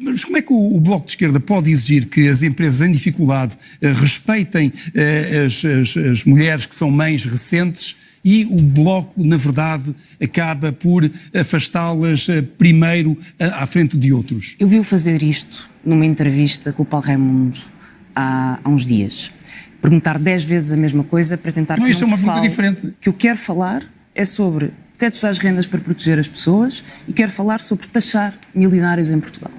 Mas como é que o Bloco de Esquerda pode exigir que as empresas em dificuldade respeitem as mulheres que são mães recentes e o Bloco, na verdade, acaba por afastá-las primeiro à frente de outros? Eu vi-o fazer isto numa entrevista com o Paulo Raimundo há uns dias. Perguntar 10 vezes a mesma coisa para tentar que não se fale. Isso é uma pergunta diferente. O que eu quero falar é sobre tetos às rendas para proteger as pessoas e quero falar sobre taxar milionários em Portugal.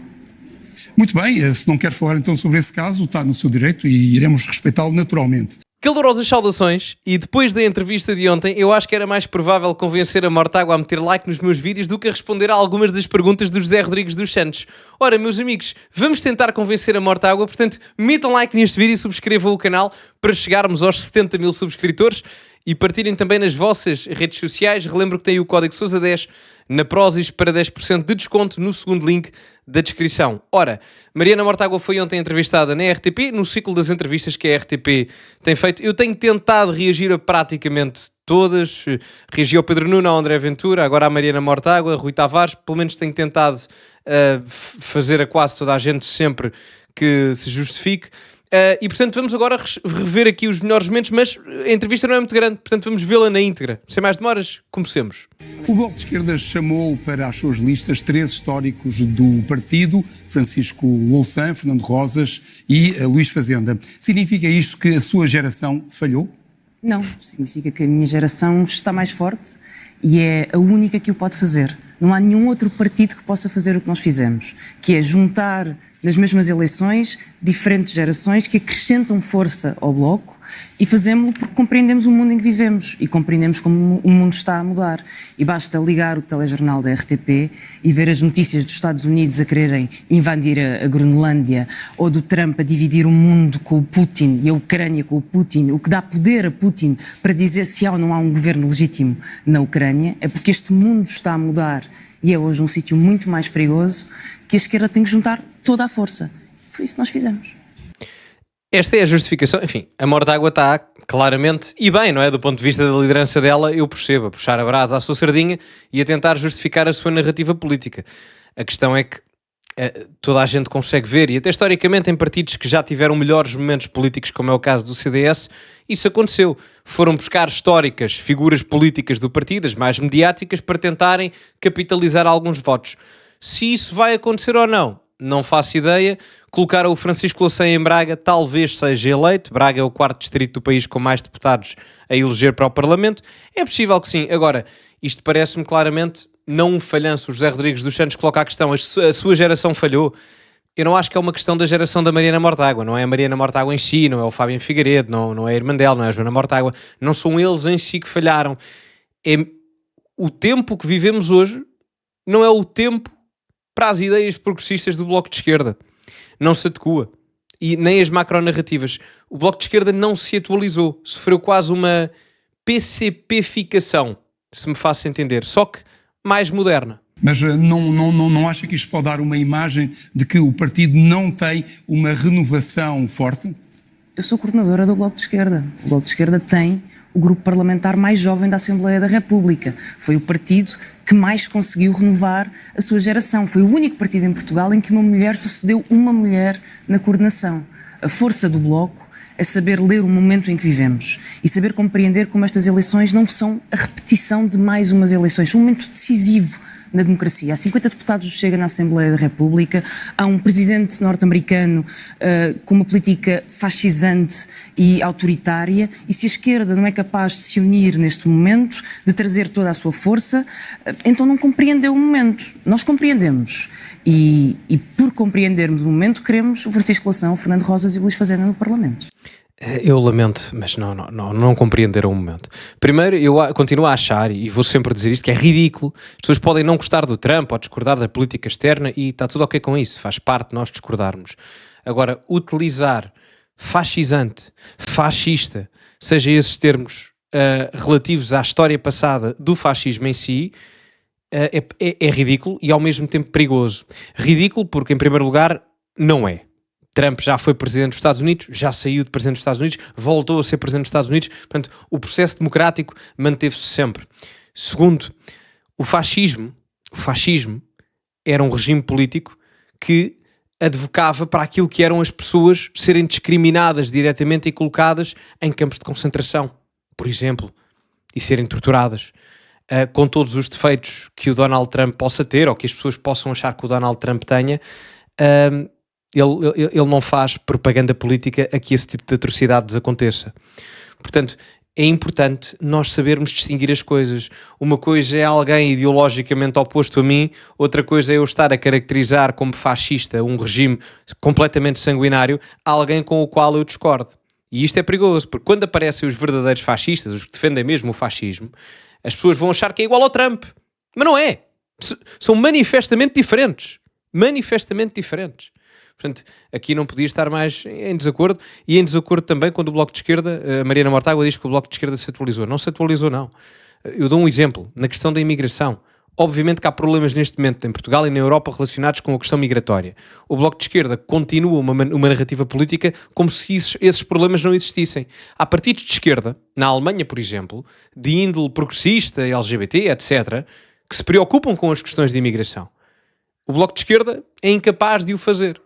Muito bem, se não quer falar então sobre esse caso, está no seu direito e iremos respeitá-lo naturalmente. Calorosas saudações, e depois da entrevista de ontem, eu acho que era mais provável convencer a Mortágua a meter like nos meus vídeos do que a responder a algumas das perguntas do José Rodrigues dos Santos. Ora, meus amigos, vamos tentar convencer a Mortágua, portanto, metam like neste vídeo e subscrevam o canal para chegarmos aos 70 mil subscritores e partilhem também nas vossas redes sociais. Relembro que tem o código SOUSA10 na Prozis para 10% de desconto no segundo link da descrição. Ora, Mariana Mortágua foi ontem entrevistada na RTP, no ciclo das entrevistas que a RTP tem feito. Eu tenho tentado reagir a praticamente todas. Reagi ao Pedro Nuno, ao André Ventura, agora à Mariana Mortágua, Rui Tavares. Pelo menos tenho tentado fazer a quase toda a gente sempre que se justifique. E portanto vamos agora rever aqui os melhores momentos, mas a entrevista não é muito grande, portanto vamos vê-la na íntegra. Sem mais demoras, comecemos. O Bloco de Esquerda chamou para as suas listas 3 históricos do partido, Francisco Louçã, Fernando Rosas e Luís Fazenda. Significa isto que a sua geração falhou? Não, significa que a minha geração está mais forte e é a única que o pode fazer. Não há nenhum outro partido que possa fazer o que nós fizemos, que é juntar nas mesmas eleições diferentes gerações que acrescentam força ao Bloco e fazemos-lo porque compreendemos o mundo em que vivemos e compreendemos como o mundo está a mudar. E basta ligar o telejornal da RTP e ver as notícias dos Estados Unidos a quererem invadir a Groenlândia ou do Trump a dividir o mundo com o Putin e a Ucrânia com o Putin, o que dá poder a Putin para dizer se há ou não há um governo legítimo na Ucrânia, é porque este mundo está a mudar e é hoje um sítio muito mais perigoso que a esquerda tem que juntar toda a força. Foi isso que nós fizemos. Esta é a justificação. Enfim, a Mortágua está claramente, e bem, não é? Do ponto de vista da liderança dela, eu percebo, a puxar a brasa à sua sardinha e a tentar justificar a sua narrativa política. A questão é que toda a gente consegue ver, e até historicamente em partidos que já tiveram melhores momentos políticos, como é o caso do CDS, isso aconteceu. Foram buscar históricas figuras políticas do partido, as mais mediáticas, para tentarem capitalizar alguns votos. Se isso vai acontecer ou não, não faço ideia. Colocar o Francisco Louçã em Braga talvez seja eleito. Braga é o 4º distrito do país com mais deputados a eleger para o Parlamento. É possível que sim. Agora, isto parece-me claramente não um falhanço. O José Rodrigues dos Santos coloca a questão, a sua geração falhou. Eu não acho que é uma questão da geração da Mariana Mortágua. Não é a Mariana Mortágua em si, não é o Fábio Figueiredo, não é a irmã dela, não é a Joana Mortágua. Não são eles em si que falharam. É o tempo que vivemos hoje, não é o tempo para as ideias progressistas do Bloco de Esquerda. Não se adequa. E nem as macronarrativas. O Bloco de Esquerda não se atualizou. Sofreu quase uma PCP-ficação, se me faço entender. Só que mais moderna. Mas não acha que isto pode dar uma imagem de que o partido não tem uma renovação forte? Eu sou coordenadora do Bloco de Esquerda. O Bloco de Esquerda tem o grupo parlamentar mais jovem da Assembleia da República. Foi o partido que mais conseguiu renovar a sua geração. Foi o único partido em Portugal em que uma mulher sucedeu uma mulher na coordenação. A força do Bloco é saber ler o momento em que vivemos e saber compreender como estas eleições não são a repetição de mais umas eleições. É um momento decisivo na democracia. Há 50 deputados do Chega na Assembleia da República, há um presidente norte-americano com uma política fascisante e autoritária, e se a esquerda não é capaz de se unir neste momento, de trazer toda a sua força, então não compreendeu o momento. Nós compreendemos. E por compreendermos o momento, queremos o Francisco Louçã, o Fernando Rosas e o Luís Fazenda no Parlamento. Eu lamento, mas não compreenderam o momento. Primeiro, eu continuo a achar, e vou sempre dizer isto, que é ridículo. As pessoas podem não gostar do Trump ou discordar da política externa e está tudo ok com isso, faz parte de nós discordarmos. Agora, utilizar fascisante, fascista, seja esses termos relativos à história passada do fascismo em si, é ridículo e ao mesmo tempo perigoso. Ridículo porque, em primeiro lugar, não é. Trump já foi presidente dos Estados Unidos, já saiu de presidente dos Estados Unidos, voltou a ser presidente dos Estados Unidos, portanto, o processo democrático manteve-se sempre. Segundo, o fascismo era um regime político que advocava para aquilo que eram as pessoas serem discriminadas diretamente e colocadas em campos de concentração, por exemplo, e serem torturadas. Com todos os defeitos que o Donald Trump possa ter, ou que as pessoas possam achar que o Donald Trump tenha, ele não faz propaganda política a que esse tipo de atrocidades aconteça. Portanto, é importante nós sabermos distinguir as coisas. Uma coisa é alguém ideologicamente oposto a mim, outra coisa é eu estar a caracterizar como fascista um regime completamente sanguinário a alguém com o qual eu discordo. E isto é perigoso, porque quando aparecem os verdadeiros fascistas, os que defendem mesmo o fascismo, as pessoas vão achar que é igual ao Trump. Mas não é. São manifestamente diferentes. Manifestamente diferentes. Portanto, aqui não podia estar mais em desacordo, e em desacordo também quando o Bloco de Esquerda, a Mariana Mortágua diz que o Bloco de Esquerda se atualizou. Não se atualizou, não. Eu dou um exemplo, na questão da imigração. Obviamente que há problemas neste momento em Portugal e na Europa relacionados com a questão migratória. O Bloco de Esquerda continua uma narrativa política como se esses problemas não existissem. Há partidos de esquerda, na Alemanha, por exemplo, de índole progressista, LGBT, etc., que se preocupam com as questões de imigração. O Bloco de Esquerda é incapaz de o fazer.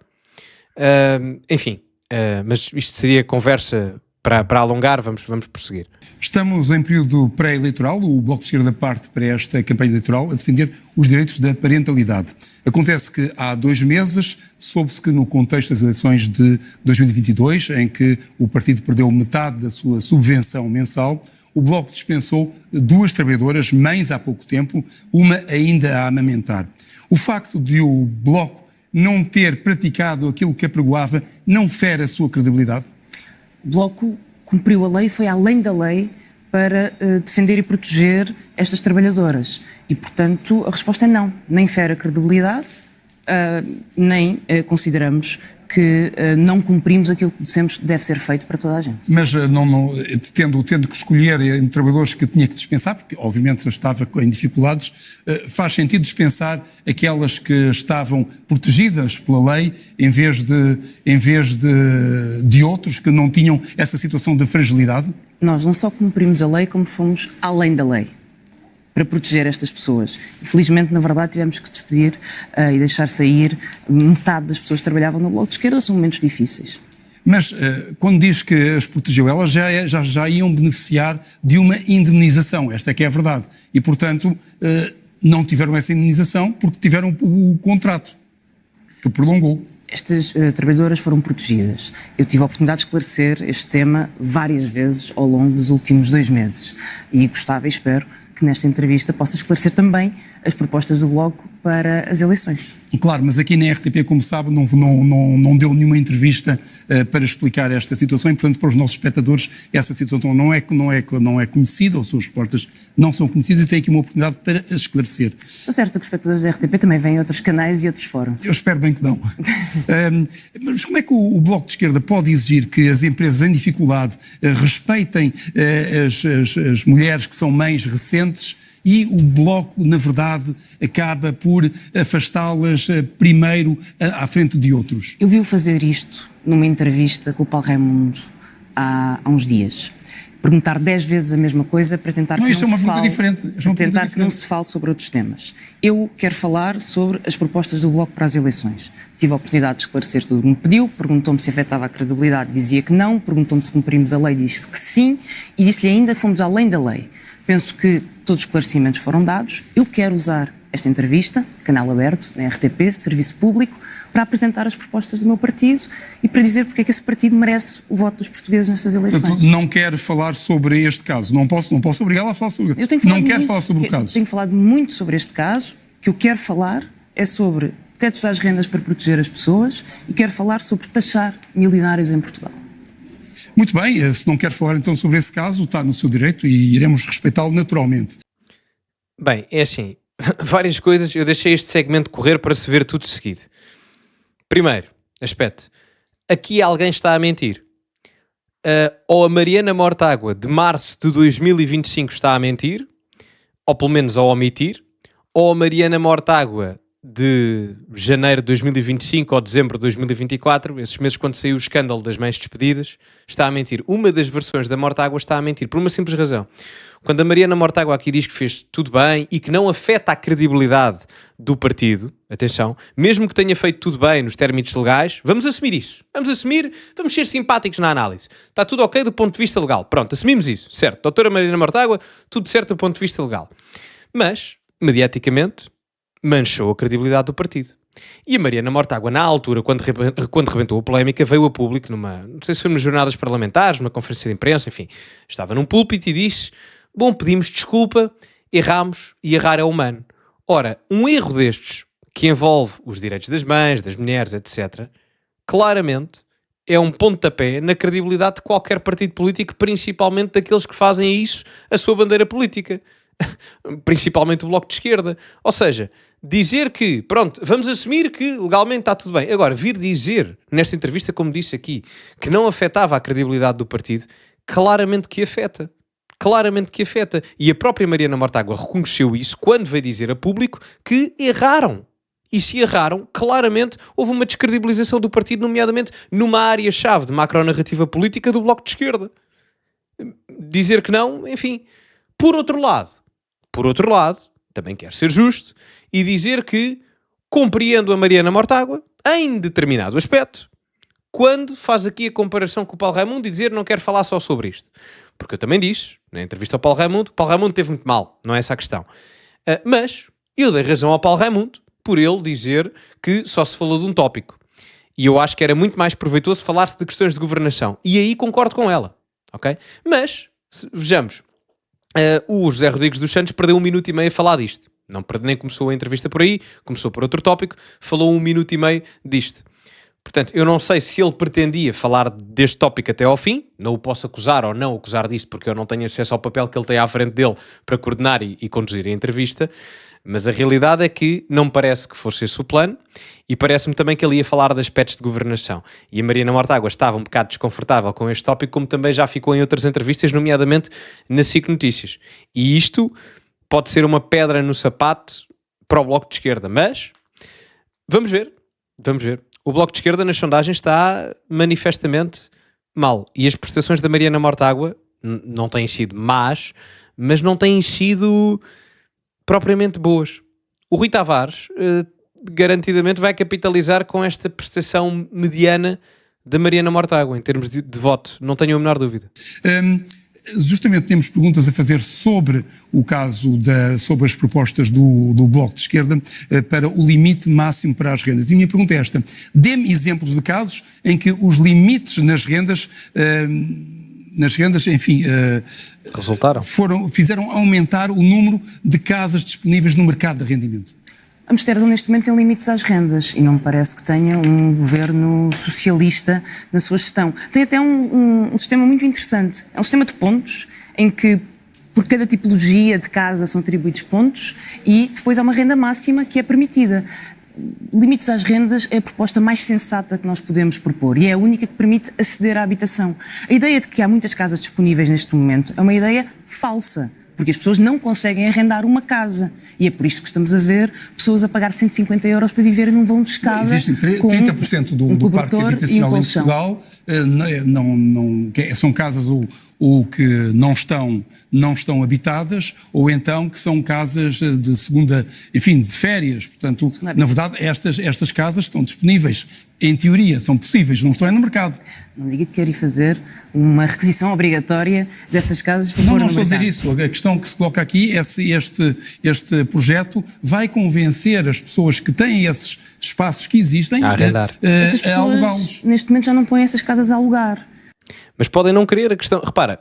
Mas isto seria conversa para alongar, vamos prosseguir. Estamos em período pré-eleitoral, o Bloco de Esquerda parte para esta campanha eleitoral a defender os direitos da parentalidade. Acontece que há 2 meses soube-se que no contexto das eleições de 2022, em que o partido perdeu metade da sua subvenção mensal, o Bloco dispensou 2 trabalhadoras, mães há pouco tempo, uma ainda a amamentar. O facto de o Bloco não ter praticado aquilo que apregoava não fere a sua credibilidade? O Bloco cumpriu a lei, foi além da lei para defender e proteger estas trabalhadoras. E, portanto, a resposta é não. Nem fere a credibilidade, nem consideramos que não cumprimos aquilo que dissemos que deve ser feito para toda a gente. Mas tendo que escolher entre trabalhadores que tinha que dispensar, porque obviamente estava em dificuldades, faz sentido dispensar aquelas que estavam protegidas pela lei em vez de outros que não tinham essa situação de fragilidade? Nós não só cumprimos a lei, como fomos além da lei para proteger estas pessoas. Infelizmente, na verdade, tivemos que despedir e deixar sair metade das pessoas que trabalhavam no Bloco de Esquerda. São momentos difíceis. Mas quando diz que as protegeu, elas já iam beneficiar de uma indemnização. Esta é que é a verdade. E, portanto, não tiveram essa indemnização porque tiveram o contrato que prolongou. Estas trabalhadoras foram protegidas. Eu tive a oportunidade de esclarecer este tema várias vezes ao longo dos últimos 2 meses. E gostava e espero que nesta entrevista possa esclarecer também as propostas do Bloco para as eleições. Claro, mas aqui na RTP, como sabe, não deu nenhuma entrevista para explicar esta situação e, portanto, para os nossos espectadores, essa situação não é conhecida, ou suas respostas não são conhecidas e tem aqui uma oportunidade para as esclarecer. Estou certo que os espectadores da RTP também vêm em outros canais e outros fóruns. Eu espero bem que não. Mas como é que o Bloco de Esquerda pode exigir que as empresas em dificuldade respeitem as mulheres que são mães recentes e o Bloco, na verdade, acaba por afastá-las primeiro à frente de outros? Eu vi-o fazer isto numa entrevista com o Paulo Raimundo há uns dias. Perguntar 10 vezes a mesma coisa para tentar que não se fale sobre outros temas. Eu quero falar sobre as propostas do Bloco para as eleições. Tive a oportunidade de esclarecer tudo o que me pediu, perguntou-me se afetava a credibilidade, dizia que não, perguntou-me se cumprimos a lei, disse que sim, e disse-lhe ainda fomos além da lei. Penso que todos os esclarecimentos foram dados. Eu quero usar esta entrevista, canal aberto, na RTP, serviço público, para apresentar as propostas do meu partido e para dizer porque é que esse partido merece o voto dos portugueses nestas eleições. Portanto, não quer falar sobre este caso. Não posso obrigá-la a falar sobre o caso. Não quer falar sobre o caso. Tenho falado muito sobre este caso. O que eu quero falar é sobre tetos às rendas para proteger as pessoas e quero falar sobre taxar milionários em Portugal. Muito bem, se não quer falar então sobre esse caso, está no seu direito e iremos respeitá-lo naturalmente. Bem, é assim, várias coisas, eu deixei este segmento correr para se ver tudo seguido. Primeiro aspecto, aqui alguém está a mentir. Ou a Mariana Mortágua de março de 2025 está a mentir, ou pelo menos a omitir, ou a Mariana Mortágua de janeiro de 2025 ou dezembro de 2024, esses meses quando saiu o escândalo das mães despedidas, está a mentir. Uma das versões da Mortágua está a mentir, por uma simples razão. Quando a Mariana Mortágua aqui diz que fez tudo bem e que não afeta a credibilidade do partido, atenção, mesmo que tenha feito tudo bem nos términos legais, vamos assumir isso. Vamos ser simpáticos na análise. Está tudo ok do ponto de vista legal. Pronto, assumimos isso, certo. Doutora Mariana Mortágua, tudo certo do ponto de vista legal. Mas, mediaticamente, manchou a credibilidade do partido. E a Mariana Mortágua, na altura, quando rebentou a polémica, veio a público não sei se foi nas jornadas parlamentares, numa conferência de imprensa, enfim, estava num púlpito e disse: bom, pedimos desculpa, erramos e errar é humano. Ora, um erro destes, que envolve os direitos das mães, das mulheres, etc., claramente é um pontapé na credibilidade de qualquer partido político, principalmente daqueles que fazem isso a sua bandeira política. Principalmente o Bloco de Esquerda. Ou seja, dizer que, pronto, vamos assumir que legalmente está tudo bem. Agora, vir dizer, nesta entrevista, como disse aqui, que não afetava a credibilidade do partido, claramente que afeta. Claramente que afeta. E a própria Mariana Mortágua reconheceu isso quando veio dizer a público que erraram. E se erraram, claramente houve uma descredibilização do partido, nomeadamente numa área-chave de macronarrativa política do Bloco de Esquerda. Dizer que não, enfim. Por outro lado, também quero ser justo e dizer que compreendo a Mariana Mortágua em determinado aspecto, quando faz aqui a comparação com o Paulo Raimundo e dizer não quero falar só sobre isto. Porque eu também disse, na entrevista ao Paulo Raimundo teve muito mal, não é essa a questão. Mas eu dei razão ao Paulo Raimundo por ele dizer que só se falou de um tópico. E eu acho que era muito mais proveitoso falar-se de questões de governação. E aí concordo com ela, ok? Mas, vejamos, o José Rodrigues dos Santos perdeu 1 minuto e meio a falar disto. Nem começou a entrevista por aí, começou por outro tópico, falou 1 minuto e meio disto. Portanto, eu não sei se ele pretendia falar deste tópico até ao fim, não o posso acusar ou não acusar disto, porque eu não tenho acesso ao papel que ele tem à frente dele para coordenar e conduzir a entrevista, mas a realidade é que não me parece que fosse esse o plano, e parece-me também que ele ia falar de aspectos de governação. E a Mariana Mortágua estava um bocado desconfortável com este tópico, como também já ficou em outras entrevistas, nomeadamente na SIC Notícias. E isto pode ser uma pedra no sapato para o Bloco de Esquerda, mas vamos ver. O Bloco de Esquerda nas sondagens está manifestamente mal. E as prestações da Mariana Mortágua não têm sido más, mas não têm sido propriamente boas. O Rui Tavares garantidamente vai capitalizar com esta prestação mediana da Mariana Mortágua em termos de voto, não tenho a menor dúvida. Justamente temos perguntas a fazer sobre o caso, sobre as propostas do Bloco de Esquerda para o limite máximo para as rendas. E a minha pergunta é esta: dê-me exemplos de casos em que os limites nas rendas, enfim, resultaram? Fizeram aumentar o número de casas disponíveis no mercado de arrendamento. Amsterdão neste momento tem limites às rendas e não me parece que tenha um governo socialista na sua gestão. Tem até um sistema muito interessante. É um sistema de pontos em que por cada tipologia de casa são atribuídos pontos e depois há uma renda máxima que é permitida. Limites às rendas é a proposta mais sensata que nós podemos propor e é a única que permite aceder à habitação. A ideia de que há muitas casas disponíveis neste momento é uma ideia falsa, porque as pessoas não conseguem arrendar uma casa. E é por isto que estamos a ver pessoas a pagar 150 euros para viverem num vão de escada. Existem 30% do parque habitacional em Portugal são casas ou que não estão habitadas, ou então que são casas de segunda, enfim, de férias. Portanto, na verdade, estas casas estão disponíveis. Em teoria, são possíveis, não estão no mercado. Não diga que quer ir fazer uma requisição obrigatória dessas casas para pôr no mercado. Não estou a dizer isso. A questão que se coloca aqui é se este projeto vai convencer as pessoas que têm esses espaços que existem a arrendar. A alugá-los. Neste momento já não põem essas casas a alugar. Mas podem não querer, a questão... Repara,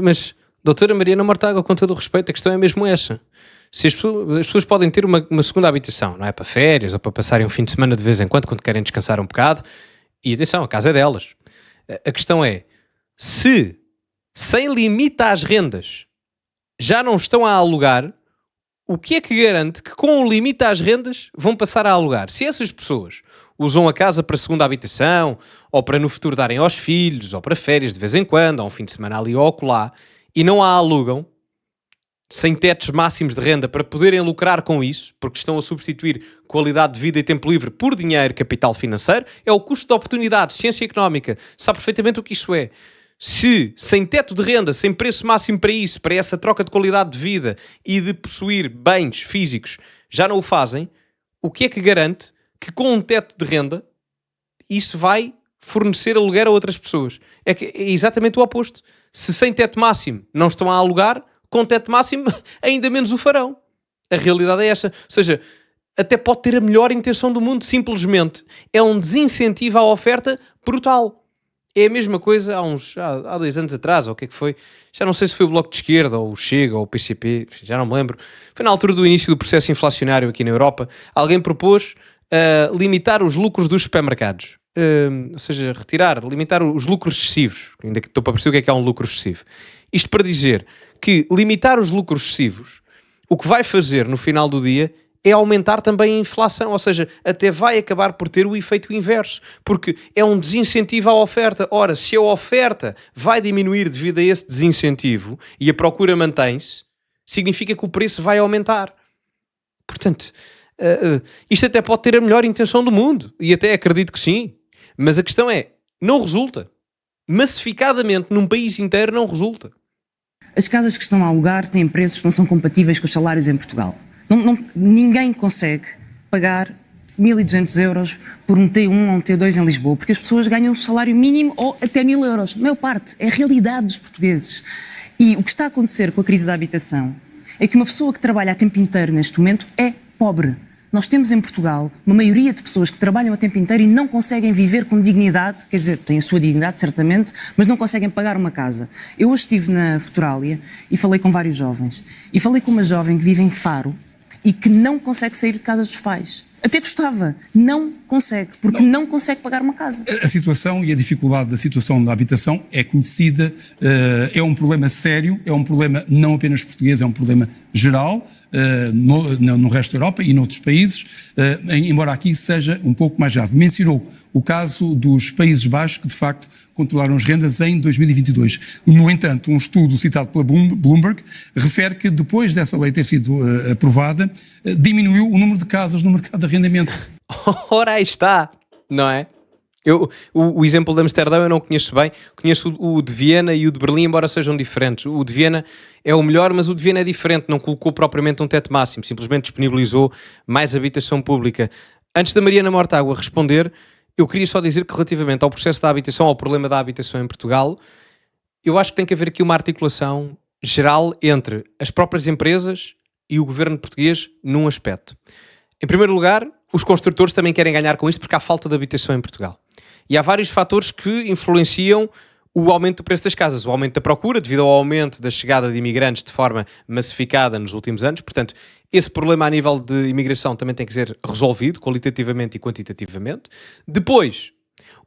mas, doutora Mariana Mortágua, com todo o respeito, a questão é mesmo essa. Se as pessoas podem ter uma segunda habitação, não é? Para férias ou para passarem um fim de semana de vez em quando querem descansar um bocado. E atenção, a casa é delas. A questão é, se sem limite às rendas já não estão a alugar, o que é que garante que com o limite às rendas vão passar a alugar? Se essas pessoas usam a casa para segunda habitação, ou para no futuro darem aos filhos, ou para férias de vez em quando, ou um fim de semana ali ou acolá, e não a alugam, sem tetos máximos de renda para poderem lucrar com isso, porque estão a substituir qualidade de vida e tempo livre por dinheiro, capital financeiro, é o custo de oportunidade. Ciência económica sabe perfeitamente o que isso é. Se sem teto de renda, sem preço máximo para isso, para essa troca de qualidade de vida e de possuir bens físicos, já não o fazem, o que é que garante que com um teto de renda isso vai fornecer aluguer a outras pessoas? É exatamente o oposto. Se sem teto máximo não estão a alugar, com teto máximo ainda menos o farão. A realidade é essa. Ou seja, até pode ter a melhor intenção do mundo, simplesmente é um desincentivo à oferta brutal. É a mesma coisa há 2 anos atrás, ou o que é que foi? Já não sei se foi o Bloco de Esquerda, ou o Chega, ou o PCP, já não me lembro. Foi na altura do início do processo inflacionário aqui na Europa. Alguém propôs limitar os lucros dos supermercados. Ou seja, limitar os lucros excessivos. Ainda que estou para perceber o que é um lucro excessivo. Isto para dizer que limitar os lucros excessivos, o que vai fazer no final do dia é aumentar também a inflação, ou seja, até vai acabar por ter o efeito inverso, porque é um desincentivo à oferta. Ora, se a oferta vai diminuir devido a esse desincentivo e a procura mantém-se, significa que o preço vai aumentar. Portanto, isto até pode ter a melhor intenção do mundo, e até acredito que sim, mas a questão é, não resulta. Massificadamente, num país inteiro, não resulta. As casas que estão a alugar têm preços que não são compatíveis com os salários em Portugal. Ninguém consegue pagar 1.200 euros por um T1 ou um T2 em Lisboa, porque as pessoas ganham o salário mínimo ou até 1.000 euros. A maior parte é a realidade dos portugueses. E o que está a acontecer com a crise da habitação é que uma pessoa que trabalha a tempo inteiro neste momento é pobre. Nós temos em Portugal uma maioria de pessoas que trabalham a tempo inteiro e não conseguem viver com dignidade, quer dizer, têm a sua dignidade certamente, mas não conseguem pagar uma casa. Eu hoje estive na Futurália e falei com vários jovens. E falei com uma jovem que vive em Faro e que não consegue sair de casa dos pais. Até gostava, não consegue, porque não consegue pagar uma casa. A situação e a dificuldade da situação da habitação é conhecida, é um problema sério, é um problema não apenas português, é um problema geral, no resto da Europa e noutros países, embora aqui seja um pouco mais grave. Mencionou o caso dos Países Baixos, que de facto controlaram as rendas em 2022. No entanto, um estudo citado pela Bloomberg refere que depois dessa lei ter sido aprovada, diminuiu o número de casas no mercado de arrendamento. Ora, aí está, não é? O exemplo de Amsterdão eu não conheço bem, conheço o de Viena e o de Berlim, embora sejam diferentes. O de Viena é o melhor, mas o de Viena é diferente, não colocou propriamente um teto máximo, simplesmente disponibilizou mais habitação pública. Antes da Mariana Mortágua responder, eu queria só dizer que relativamente ao processo da habitação, ao problema da habitação em Portugal, eu acho que tem que haver aqui uma articulação geral entre as próprias empresas e o governo português num aspecto. Em primeiro lugar, os construtores também querem ganhar com isto porque há falta de habitação em Portugal. E há vários fatores que influenciam o aumento do preço das casas. O aumento da procura, devido ao aumento da chegada de imigrantes de forma massificada nos últimos anos. Portanto, esse problema a nível de imigração também tem que ser resolvido, qualitativamente e quantitativamente. Depois,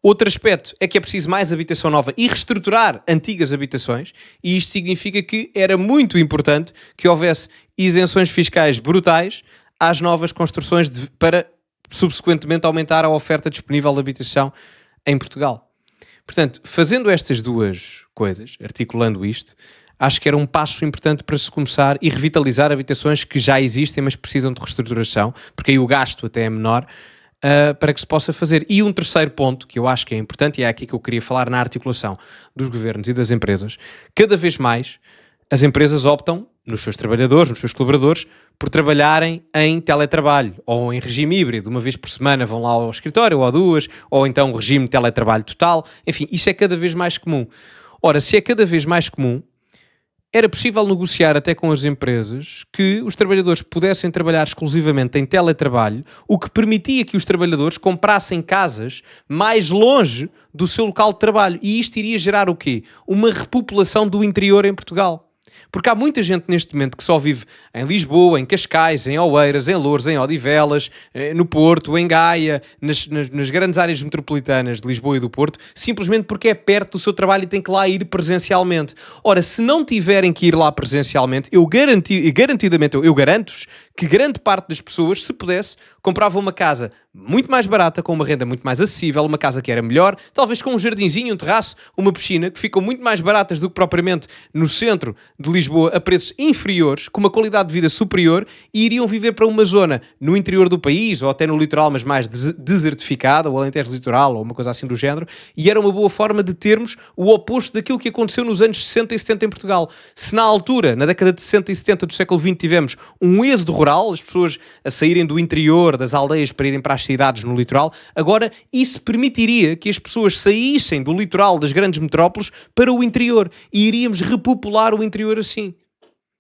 outro aspecto é que é preciso mais habitação nova e reestruturar antigas habitações. E isto significa que era muito importante que houvesse isenções fiscais brutais às novas construções para, subsequentemente, aumentar a oferta disponível de habitação em Portugal. Portanto, fazendo estas duas coisas, articulando isto, acho que era um passo importante para se começar e revitalizar habitações que já existem, mas precisam de reestruturação, porque aí o gasto até é menor, para que se possa fazer. E um terceiro ponto, que eu acho que é importante, e é aqui que eu queria falar na articulação dos governos e das empresas, cada vez mais as empresas optam, nos seus trabalhadores, nos seus colaboradores, por trabalharem em teletrabalho ou em regime híbrido. Uma vez por semana vão lá ao escritório, ou 2, ou então regime de teletrabalho total. Enfim, isso é cada vez mais comum. Ora, se é cada vez mais comum, era possível negociar até com as empresas que os trabalhadores pudessem trabalhar exclusivamente em teletrabalho, o que permitia que os trabalhadores comprassem casas mais longe do seu local de trabalho. E isto iria gerar o quê? Uma repopulação do interior em Portugal. Porque há muita gente neste momento que só vive em Lisboa, em Cascais, em Oeiras, em Loures, em Odivelas, no Porto, em Gaia, nas grandes áreas metropolitanas de Lisboa e do Porto, simplesmente porque é perto do seu trabalho e tem que lá ir presencialmente. Ora, se não tiverem que ir lá presencialmente, eu garanto-vos que grande parte das pessoas, se pudesse, comprava uma casa muito mais barata, com uma renda muito mais acessível, uma casa que era melhor, talvez com um jardinzinho, um terraço, uma piscina, que ficam muito mais baratas do que propriamente no centro de Lisboa, a preços inferiores, com uma qualidade de vida superior, e iriam viver para uma zona no interior do país, ou até no litoral, mas mais desertificada, ou Alentejo Litoral, ou uma coisa assim do género, e era uma boa forma de termos o oposto daquilo que aconteceu nos anos 60 e 70 em Portugal. Se na altura, na década de 60 e 70 do século XX, tivemos um êxodo rural, as pessoas a saírem do interior, das aldeias, para irem para as cidades no litoral, agora isso permitiria que as pessoas saíssem do litoral das grandes metrópoles para o interior, e iríamos repopular o interior assim.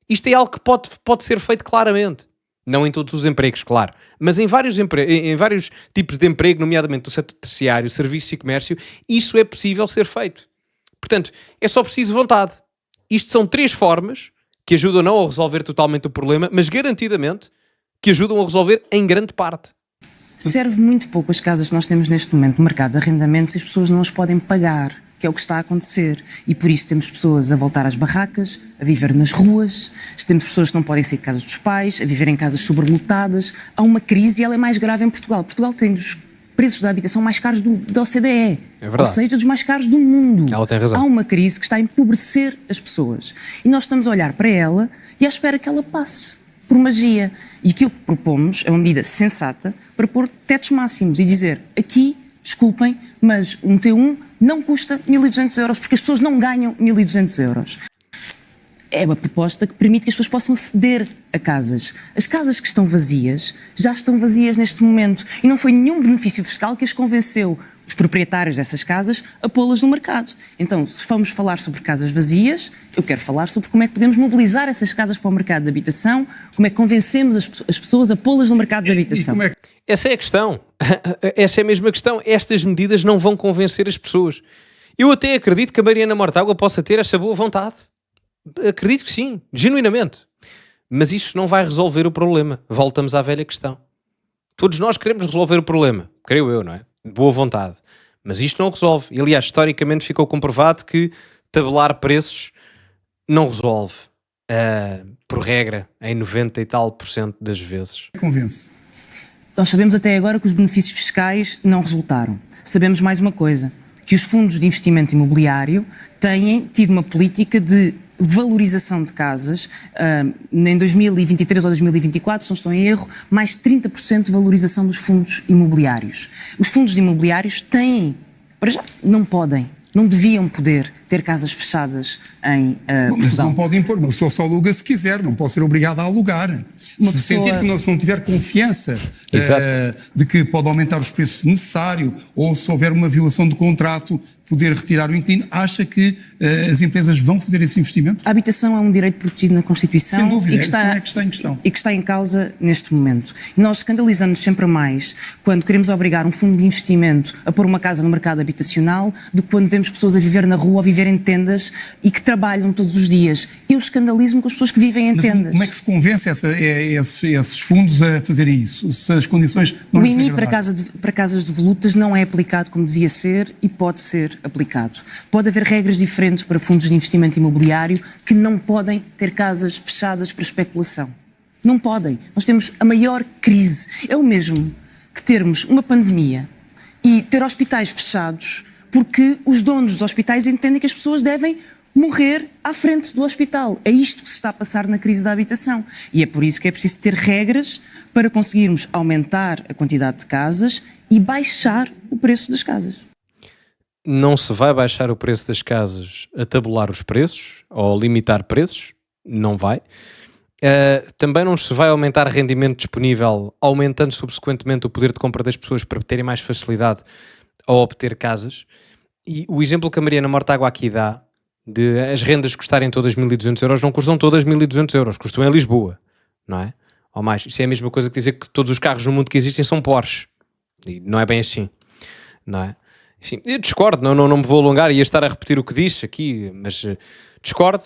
Isto é algo que pode ser feito claramente. Não em todos os empregos, claro, mas em vários tipos de emprego, nomeadamente do setor terciário, serviço e comércio, isso é possível ser feito. Portanto, é só preciso vontade. Isto são 3 formas que ajudam não a resolver totalmente o problema, mas garantidamente que ajudam a resolver em grande parte. Serve muito pouco as casas que nós temos neste momento no mercado de arrendamento se as pessoas não as podem pagar, que é o que está a acontecer. E por isso temos pessoas a voltar às barracas, a viver nas ruas, temos pessoas que não podem sair de casa dos pais, a viver em casas sobrelotadas. Há uma crise e ela é mais grave em Portugal. Portugal tem dos preços da habitação mais caros da OCDE. É verdade. Ou seja, dos mais caros do mundo. Ela tem razão. Há uma crise que está a empobrecer as pessoas. E nós estamos a olhar para ela e à espera que ela passe por magia. E aquilo que propomos é uma medida sensata para pôr tetos máximos e dizer, aqui, desculpem, mas um T1 não custa 1.200 euros, porque as pessoas não ganham 1.200 euros. É uma proposta que permite que as pessoas possam aceder a casas. As casas que estão vazias, já estão vazias neste momento. E não foi nenhum benefício fiscal que as convenceu, os proprietários dessas casas, a pô-las no mercado. Então, se formos falar sobre casas vazias, eu quero falar sobre como é que podemos mobilizar essas casas para o mercado de habitação, como é que convencemos as pessoas a pô-las no mercado de habitação. Essa é a questão. Essa é a mesma questão. Estas medidas não vão convencer as pessoas. Eu até acredito que a Mariana Mortágua possa ter essa boa vontade. Acredito que sim, genuinamente. Mas isso não vai resolver o problema. Voltamos à velha questão. Todos nós queremos resolver o problema. Creio eu, não é? De boa vontade. Mas isto não resolve. E, aliás, historicamente ficou comprovado que tabelar preços não resolve. Por regra, em 90 e tal % das vezes. Convence. Nós sabemos até agora que os benefícios fiscais não resultaram. Sabemos mais uma coisa, que os fundos de investimento imobiliário têm tido uma política de valorização de casas, em 2023 ou 2024, se não estou em erro, mais 30% de valorização dos fundos imobiliários. Os fundos imobiliários têm, para já, não deviam poder ter casas fechadas em Portugal. Mas não podem impor, uma pessoa só aluga se quiser, não pode ser obrigada a alugar. Se sentir que se não tiver confiança de que pode aumentar os preços se necessário, ou se houver uma violação de contrato, poder retirar o inquilino, acha que as empresas vão fazer esse investimento? A habitação é um direito protegido na Constituição. Sem dúvida, e que isso não é que está em questão. E que está em causa neste momento. E nós escandalizamos sempre mais quando queremos obrigar um fundo de investimento a pôr uma casa no mercado habitacional do que quando vemos pessoas a viver na rua ou a viver em tendas e que trabalham todos os dias. Eu escandalizo-me com as pessoas que vivem em tendas. Como é que se convence esses fundos a fazerem isso? Se as condições não lhes agradam? O IMI para casas de volutas não é aplicado como devia ser e pode ser aplicado. Pode haver regras diferentes para fundos de investimento imobiliário que não podem ter casas fechadas para especulação. Não podem. Nós temos a maior crise. É o mesmo que termos uma pandemia e ter hospitais fechados porque os donos dos hospitais entendem que as pessoas devem morrer à frente do hospital. É isto que se está a passar na crise da habitação. E é por isso que é preciso ter regras para conseguirmos aumentar a quantidade de casas e baixar o preço das casas. Não se vai baixar o preço das casas a tabular os preços ou limitar preços, não vai. Também não se vai aumentar rendimento disponível, aumentando subsequentemente o poder de compra das pessoas para terem mais facilidade a obter casas. E o exemplo que a Mariana Mortágua aqui dá, de as rendas custarem todas 1.200 euros, não custam todas 1.200 euros, custam em Lisboa, não é? Ou mais, isso é a mesma coisa que dizer que todos os carros no mundo que existem são Porsche. E não é bem assim, não é? Enfim, eu discordo, não me vou alongar, ia estar a repetir o que disse aqui, mas discordo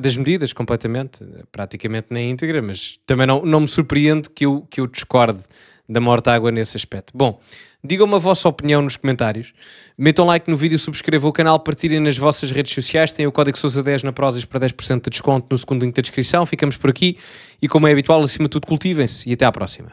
das medidas completamente, praticamente na íntegra, mas também não me surpreende que eu discorde da Mortágua nesse aspecto. Bom, digam-me a vossa opinião nos comentários, metam like no vídeo, subscrevam o canal, partilhem nas vossas redes sociais, têm o código Sousa10 na Prozis para 10% de desconto no segundo link da descrição. Ficamos por aqui e, como é habitual, acima de tudo, cultivem-se e até à próxima.